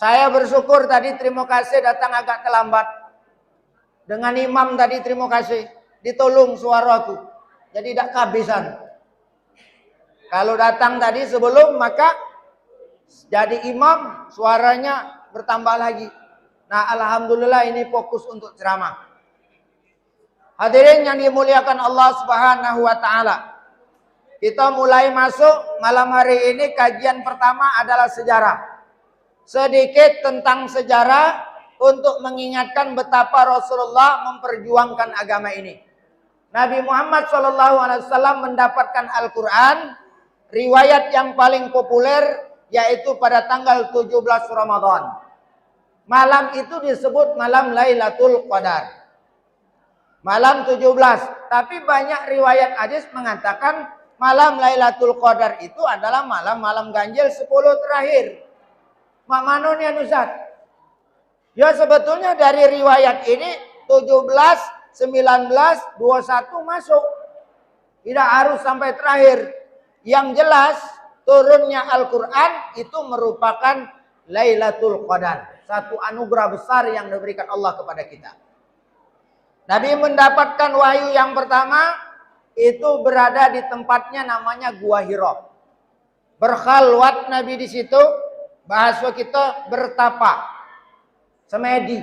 Saya bersyukur tadi, terima kasih datang agak terlambat. Dengan imam tadi terima kasih. Ditolong suaraku. Jadi tidak kehabisan. Kalau datang tadi sebelum maka jadi imam suaranya bertambah lagi. Nah, alhamdulillah ini fokus untuk ceramah. Hadirin yang dimuliakan Allah Subhanahu wa taala. Kita mulai masuk malam hari ini, kajian pertama adalah sejarah. Sedikit tentang sejarah untuk mengingatkan betapa Rasulullah memperjuangkan agama ini. Nabi Muhammad SAW mendapatkan Al-Quran, riwayat yang paling populer yaitu pada tanggal 17 Ramadan. Malam itu disebut malam Lailatul Qadar. Malam 17. Tapi banyak riwayat hadis mengatakan malam Lailatul Qadar itu adalah malam-malam ganjil 10 terakhir. Mak manon ya Ustaz? Ya sebetulnya dari riwayat ini 17, 19, 21 masuk. Tidak harus sampai terakhir. Yang jelas turunnya Al-Quran itu merupakan Lailatul Qadar. Satu anugerah besar yang diberikan Allah kepada kita. Nabi mendapatkan wahyu yang pertama itu berada di tempatnya namanya Gua Hira. Berkhalwat Nabi di situ, bahasa kita bertapa, semedi.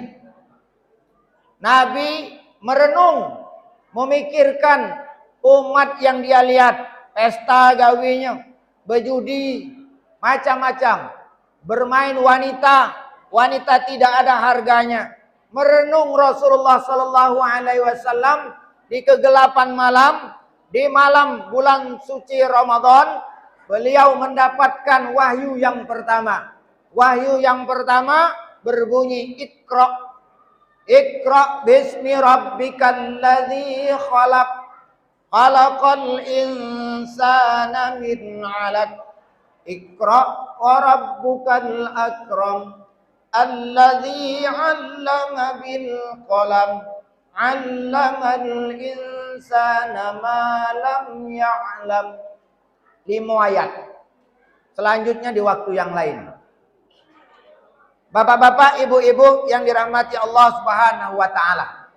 Nabi merenung, memikirkan umat yang dia lihat, pesta gawinya, berjudi, macam-macam, bermain wanita, wanita tidak ada harganya. Merenung Rasulullah Sallallahu Alaihi Wasallam di kegelapan malam, di malam bulan suci Ramadan, beliau mendapatkan wahyu yang pertama. Wahyu yang pertama berbunyi Iqra. Iqra bismi rabbikal ladzi khalaq. Khalaqal insana min 'alaq. Iqra wa rabbukal akram. Alladzi 'allama bil qalam. 'Allamal insana ma lam ya'lam. 5 ayat. Selanjutnya di waktu yang lain. Bapak-bapak, ibu-ibu yang dirahmati Allah Subhanahu wa taala.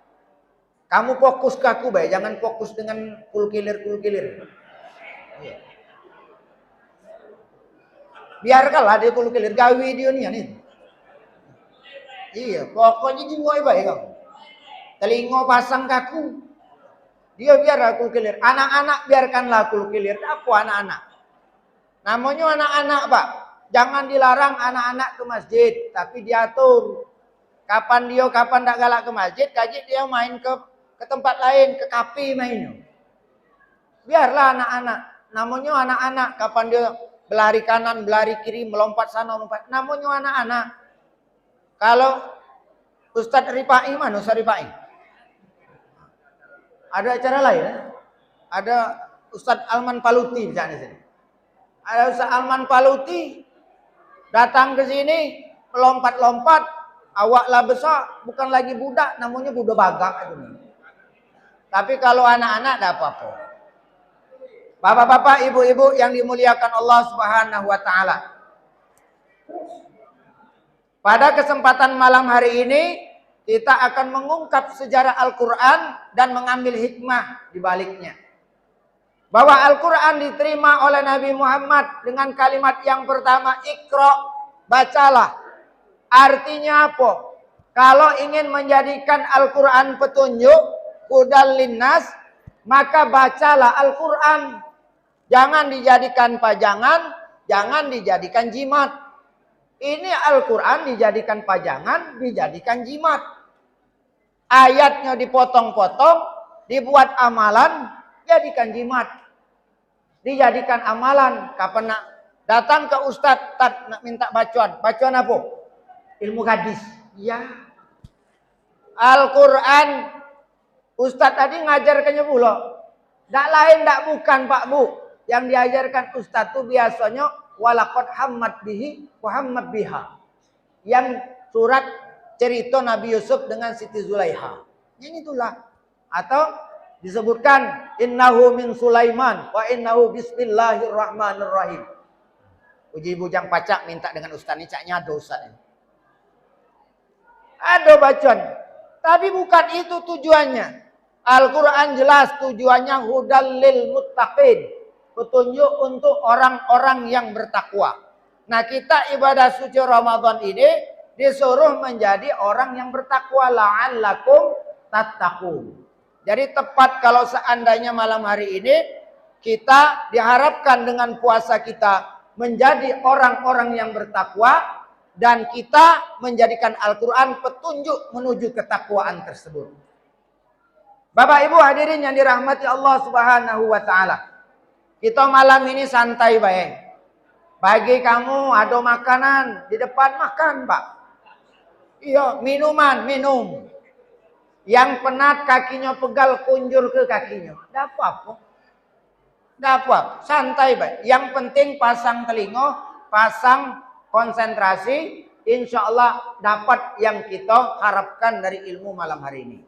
Kamu fokus ke aku, baik, jangan fokus dengan kulkilir-kulkilir. Biarkanlah dia kulkilir, gawi dia nih. Iya, pokoknya jiwa baik kamu. Telinga pasang kaku. Dia biar kulkilir. Anak-anak biarkanlah kulkilir. Apa anak-anak? Namanya anak-anak, Pak. Jangan dilarang anak-anak ke masjid, tapi diatur. Kapan tak galak ke masjid, dia main ke tempat lain, ke kafe main. Biarlah anak-anak. Namanya anak-anak. Kapan dia berlari kanan, berlari kiri, melompat sana, melompat. Namanya anak-anak. Kalau Ustadz Ripai, mana Ustadz Ripai? Ada acara lain? Ada Ustadz Alman Paluti misalnya sini. Ada Ustadz Alman Paluti datang ke sini, melompat-lompat, awaklah besar, bukan lagi budak, namanya budak bagak. Tapi kalau anak-anak tidak apa-apa. Bapak-bapak, ibu-ibu yang dimuliakan Allah Subhanahu wa taala. Pada kesempatan malam hari ini, kita akan mengungkap sejarah Al-Quran dan mengambil hikmah di baliknya. Bahwa Al-Quran diterima oleh Nabi Muhammad dengan kalimat yang pertama, Iqra, bacalah. Artinya apa? Kalau ingin menjadikan Al-Quran petunjuk, hudal linnas, maka bacalah Al-Quran. Jangan dijadikan pajangan, jangan dijadikan jimat. Ini Al-Quran dijadikan pajangan, dijadikan jimat. Ayatnya dipotong-potong, dibuat amalan, jadikan jimat. Dijadikan amalan. Kapan nak datang ke ustadz, nak minta bacaan. Bacaan apa? Ilmu hadis. Ya. Al-Quran, ustadz tadi ngajarkannya pula. Tak lain, tak bukan Pak Bu. Yang diajarkan ustadz itu biasanya walaqad hammat bihi wa hammat biha. Yang surat cerita Nabi Yusuf dengan Siti Zulaiha. Yang itulah. Atau disebutkan innahu min Sulaiman wa innahu bismillahirrahmanirrahim. Uji bujang pacak minta dengan ustaz ini, caknya ada ustaz ini. Ada bacaan. Tapi bukan itu tujuannya. Al-Quran jelas tujuannya hudal lil muttaqin. Petunjuk untuk orang-orang yang bertakwa. Nah, kita ibadah suci Ramadan ini disuruh menjadi orang yang bertakwa, la'allakum tattaqun. Jadi tepat kalau seandainya malam hari ini kita diharapkan dengan puasa kita menjadi orang-orang yang bertakwa dan kita menjadikan Al-Quran petunjuk menuju ketakwaan tersebut. Bapak Ibu hadirin yang dirahmati Allah Subhanahu wa taala. Kita malam ini santai baik. Bagi kamu ada makanan di depan, makan, Pak. Iya, minuman, minum. Yang penat kakinya pegal, kunjur ke kakinya. Tidak apa-apa. Tidak apa, santai baik. Yang penting pasang telinga, pasang konsentrasi. Insya Allah dapat yang kita harapkan dari ilmu malam hari ini.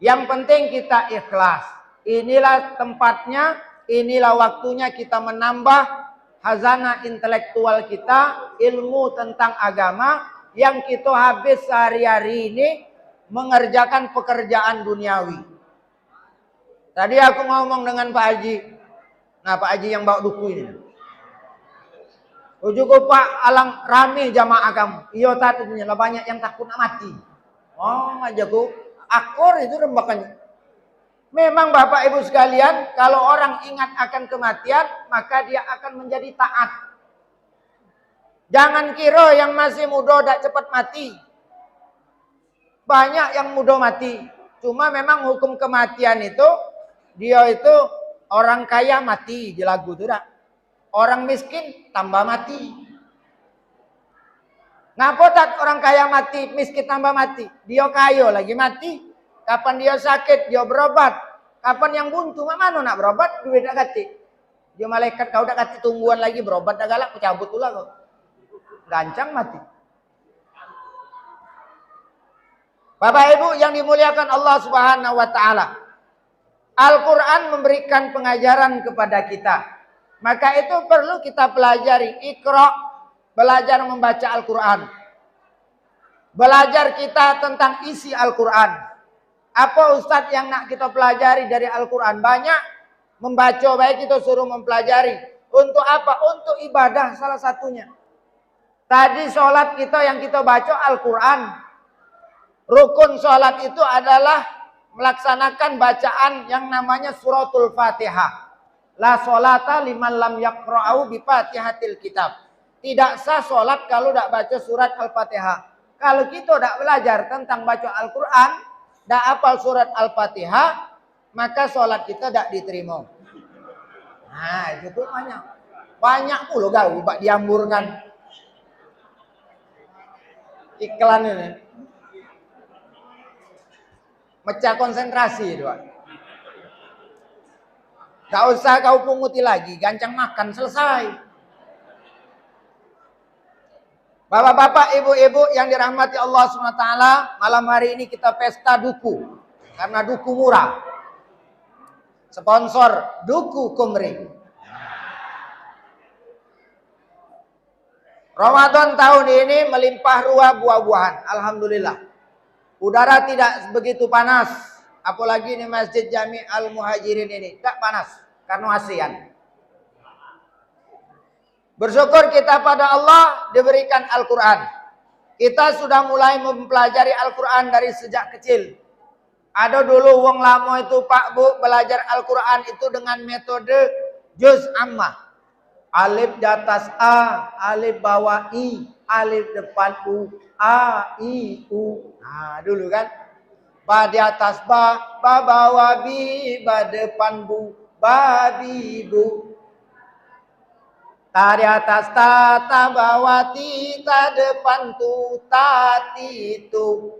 Yang penting kita ikhlas. Inilah tempatnya, inilah waktunya kita menambah khazanah intelektual kita, ilmu tentang agama yang kita habis sehari-hari ini mengerjakan pekerjaan duniawi. Tadi aku ngomong dengan Pak Haji. Nah, Pak Haji yang bawa duku ini. Ujuku Pak alang rame jamaah kamu. Iya tadinya lah banyak yang takut nak mati. Oh, ajaku akor itu rembakannya. Memang Bapak Ibu sekalian, kalau orang ingat akan kematian, maka dia akan menjadi taat. Jangan kira yang masih muda tidak cepat mati. Banyak yang muda mati. Cuma memang hukum kematian itu, dia itu orang kaya mati di lagu itu dah. Orang miskin tambah mati. Ngapa tak orang kaya mati, miskin tambah mati? Dia kaya lagi mati. Kapan dia sakit, dia berobat. Kapan yang buntu, mana nak berobat, duit tak kati. Dia malaikat kau tak kati tungguan lagi, berobat dah galak, cabut pula kau. Gancang mati. Bapak Ibu yang dimuliakan Allah Subhanahu wa taala. Al-Quran memberikan pengajaran kepada kita. Maka itu perlu kita pelajari. Iqra, belajar membaca Al-Quran. Belajar kita tentang isi Al-Quran. Apa Ustadz yang nak kita pelajari dari Al-Quran? Banyak. Membaca baik kita suruh mempelajari. Untuk apa? Untuk ibadah salah satunya. Tadi sholat kita yang kita baca Al-Quran. Rukun sholat itu adalah melaksanakan bacaan yang namanya suratul Fatihah. La sholata liman lam yaqra'u bi Fatihatil kitab. Tidak sah sholat kalau tidak baca surat Al-Fatihah. Kalau kita tidak belajar tentang baca Al-Quran, tidak hafal surat Al-Fatihah, maka sholat kita tidak diterima. Nah, itu tuh banyak. Banyak pula gawe bak diamburkan. Iklan ini. Mecah konsentrasi itu. Gak usah kau punguti lagi, gancang makan selesai. Bapak-bapak, ibu-ibu yang dirahmati Allah SWT, malam hari ini kita pesta duku. Karena duku murah. Sponsor Duku Kumri. Ramadan tahun ini melimpah ruah buah-buahan. Alhamdulillah. Udara tidak begitu panas. Apalagi di Masjid Jami Al-Muhajirin ini. Tidak panas. Karena ASEAN. Bersyukur kita pada Allah diberikan Al-Quran. Kita sudah mulai mempelajari Al-Quran dari sejak kecil. Ada dulu wong lama itu Pak Bu belajar Al-Quran itu dengan metode juz ammah. Alif di atas A, alif bawah I, alif depan U, A, I, U. Nah dulu kan. Ba di atas ba bawah bi, ba depan bu, ba bi bu. Ta di atas ta bawah ti, ta depan tu, ta ti tu.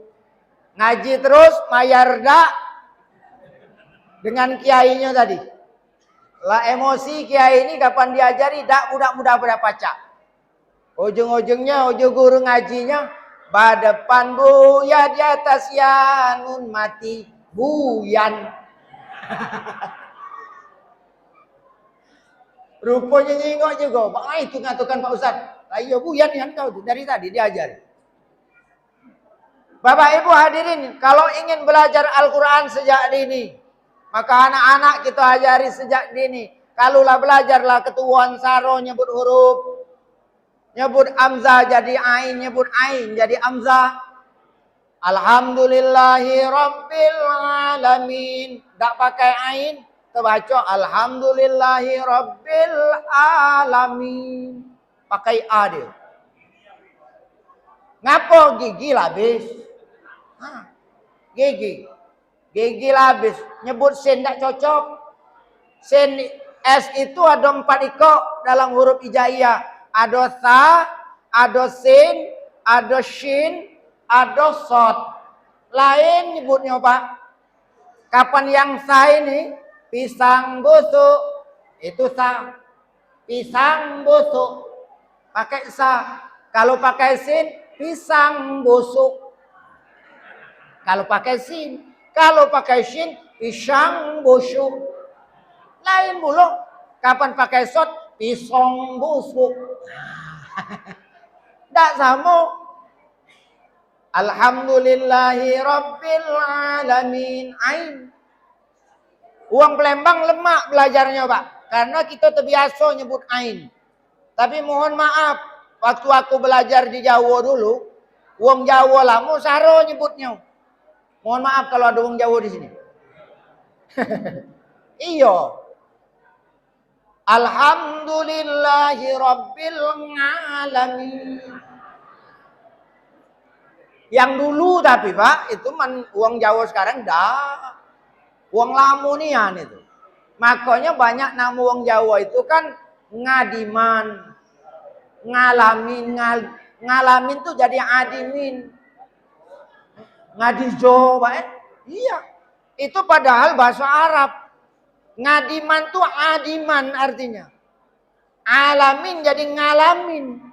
Ngaji terus, mayarda dengan kiainya tadi. Lah emosi kiai ini kapan diajari, dak budak-budak pada pacak. Ujung-ujungnya, ujung guru ngajinya, ba depan bu, ya di atas ya, nun mati, buyan. Rupanya nyingok juga, Pak itu ngatukan Pak Ustaz. Lah iya buyan yang kau tuh, dari tadi diajar. Bapak Ibu hadirin, kalau ingin belajar Al-Quran sejak dini, maka anak-anak kita ajari sejak dini. Kalulah belajarlah ketuan saro nyebut huruf. Nyebut amzah jadi ain, nyebut ain jadi amzah. Alhamdulillahi Rabbil Alamin. Tak pakai ain, terbaca Alhamdulillahi Rabbil Alamin. Pakai A dia. Ngapo gigi labis? Gigi. Gigi labis. Nyebut sin tak cocok. Sin S itu ada 4 ikok dalam huruf hijaiyah. Ada sa, ada sin, ada shin, ada sod. Lain nyebutnya Pak. Kapan yang sa ini? Pisang busuk. Itu sa. Pisang busuk. Pakai sa. Kalau pakai sin, pisang busuk. Kalau pakai sin. Kalau pakai shin, pisang busuk. Lain mulu. Kapan pakai sod? Pisang busuk. Tak sama. Alhamdulillahi Rabbil Alamin. Ain. Uang Palembang lemak belajarnya Pak. Karena kita terbiasa nyebut ain. Tapi mohon maaf. Waktu aku belajar di Jawa dulu. Uang Jawa lama saro nyebutnya. Mohon maaf kalau ada uang Jawa di sini. Iya. Alhamdulillahi Rabbil Alamin. Yang dulu tapi Pak, itu uang Jawa sekarang dah. Uang Lamunian itu. Makanya banyak nama uang Jawa itu kan ngadiman. Ngalamin. Ngalamin tuh jadi adimin. Ngadijo Pak. Iya. Itu padahal bahasa Arab. Ngadiman tuh adiman artinya. Alamin jadi ngalamin.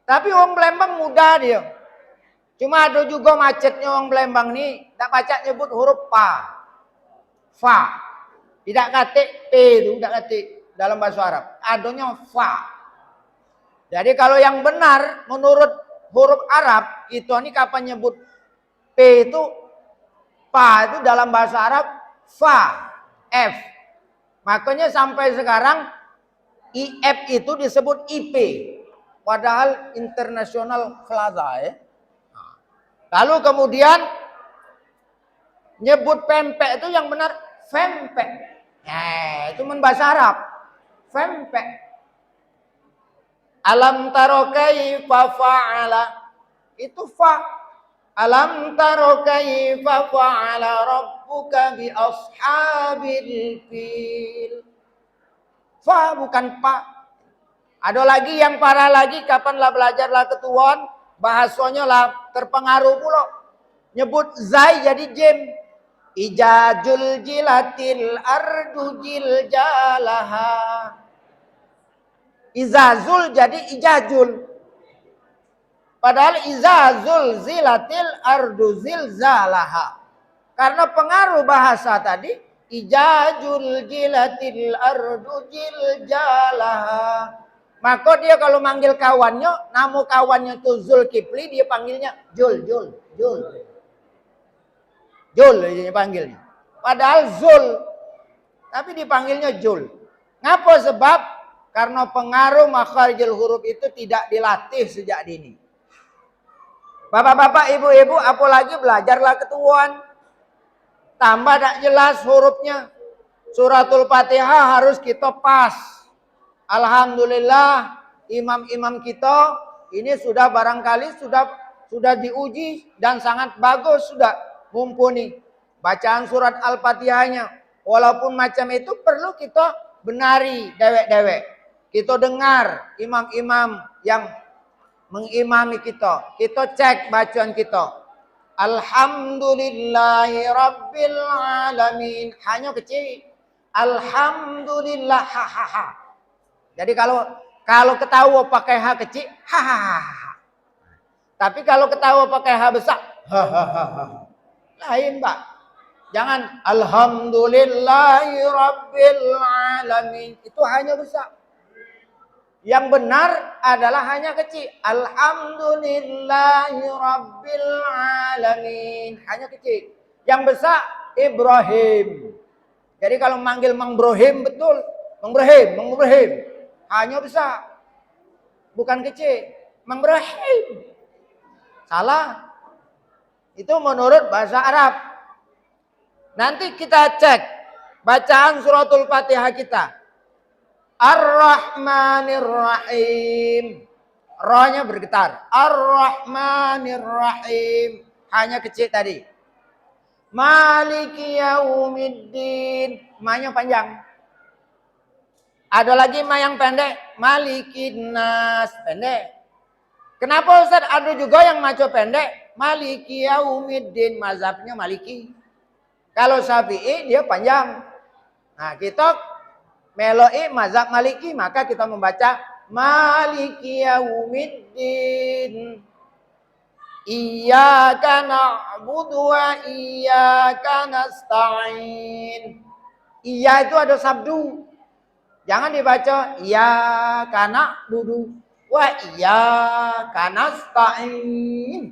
Tapi orang Palembang mudah dia. Cuma ada juga macetnya orang Palembang nih. Tak baca nyebut huruf pa. Fa. Tidak katik P itu. Tidak katik dalam bahasa Arab. Adanya fa. Jadi kalau yang benar menurut huruf Arab. Itu ini kapan nyebut P itu. Pa itu dalam bahasa Arab. Fa. F. Makanya sampai sekarang. IF itu disebut IP. Padahal internasional plaza ya. Lalu kemudian nyebut pempek itu yang benar pempek. Itu bahasa Arab. Pempek. Alam taro kaifa fa'ala. Itu fa. Alam taro kaifa fa'ala rabbuka bi ashabil fil. Fa bukan pa. Ada lagi yang parah lagi, kapanlah belajarlah ketuan, bahasanya lah terpengaruh pula. Nyebut zai jadi jim. Ijajul jilatil ardu jiljalaha. Izazul jadi ijajul. Padahal izazul zilatil ardu zilzalaha. Karena pengaruh bahasa tadi, ijajul jilatil ardu jiljalaha. Maka dia kalau manggil kawannya, nama kawannya itu Zulkifli, dia panggilnya Jul. Jul dia panggilnya. Padahal Zul, tapi dipanggilnya Jul. Ngapa sebab? Karena pengaruh makharijul huruf itu tidak dilatih sejak dini. Bapak-bapak, ibu-ibu, apalagi belajarlah ketuan. Tambah tak jelas hurufnya. Suratul Fatihah harus kita pas. Alhamdulillah imam-imam kita ini sudah barangkali sudah diuji dan sangat bagus, sudah mumpuni bacaan surat Al-Fatihahnya. Walaupun macam itu perlu kita benari dewek-dewek. Kita dengar imam-imam yang mengimami kita. Kita cek bacaan kita. Alhamdulillahi Rabbil Alamin. Hanya kecil. Alhamdulillah ha. Jadi kalau ketawa pakai H kecil, hahaha. Tapi kalau ketawa pakai H besar, hahaha. Lain Pak. Jangan Alhamdulillahi Rabbil Alamin. Itu hanya besar. Yang benar adalah hanya kecil. Alhamdulillahirabbil alamin. Hanya kecil. Yang besar Ibrahim. Jadi kalau manggil Mang Brohim betul. Mang Brohim, Mang Brohim. Hanya besar. Bukan kecil. Mang Brohim. Salah. Itu menurut bahasa Arab. Nanti kita cek bacaan suratul Fatihah kita. Ar-Rahmanir Rahim. Ra-nya bergetar. Ar-Rahmanir Rahim. Hanya kecil tadi. Maliki Yaumiddin. Ma-nya panjang. Ada lagi ma yang pendek. Malikin Nas. Pendek. Kenapa Ustaz? Ada juga yang maco pendek. Maliki Yaumiddin. Mazhabnya Maliki. Kalau Syafi'i dia panjang. Nah kita meloi mazhab Maliki, maka kita membaca Maliki Yaumiddin. Iyyaka na'budu wa iyyaka nasta'in. Iya itu ada sabdu. Jangan dibaca iyyaka na'budu wa iyyaka nasta'in.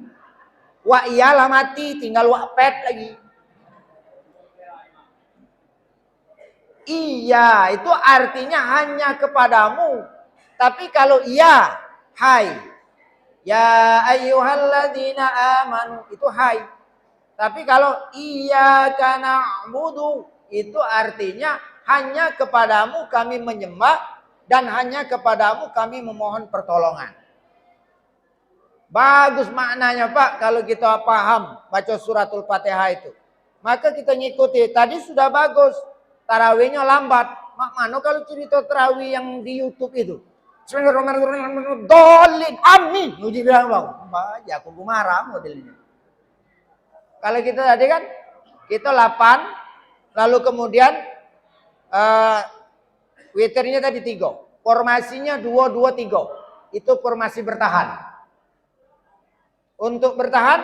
Wa iyalah mati, tinggal wa pet lagi. Iya itu artinya hanya kepadamu. Tapi kalau iya, hai. Ya ayyuhalladzina amanu itu hai. Tapi kalau iyyaka na'budu itu artinya hanya kepadamu kami menyembah dan hanya kepadamu kami memohon pertolongan. Bagus maknanya Pak kalau kita paham baca suratul Fatihah itu. Maka kita ngikuti. Tadi sudah bagus. Tarawihnya lambat. Mana kalau cerita tarawih yang di YouTube itu? Dolin, amin. Uji bilang bang, ya aku marah modelnya. Kalau kita tadi kan, kita 8, lalu kemudian witirnya tadi 3, formasinya 2-2-3. Itu formasi bertahan. Untuk bertahan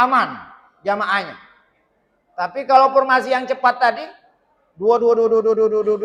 aman jamaahnya. Tapi kalau formasi yang cepat tadi 2-2-2-2-2-2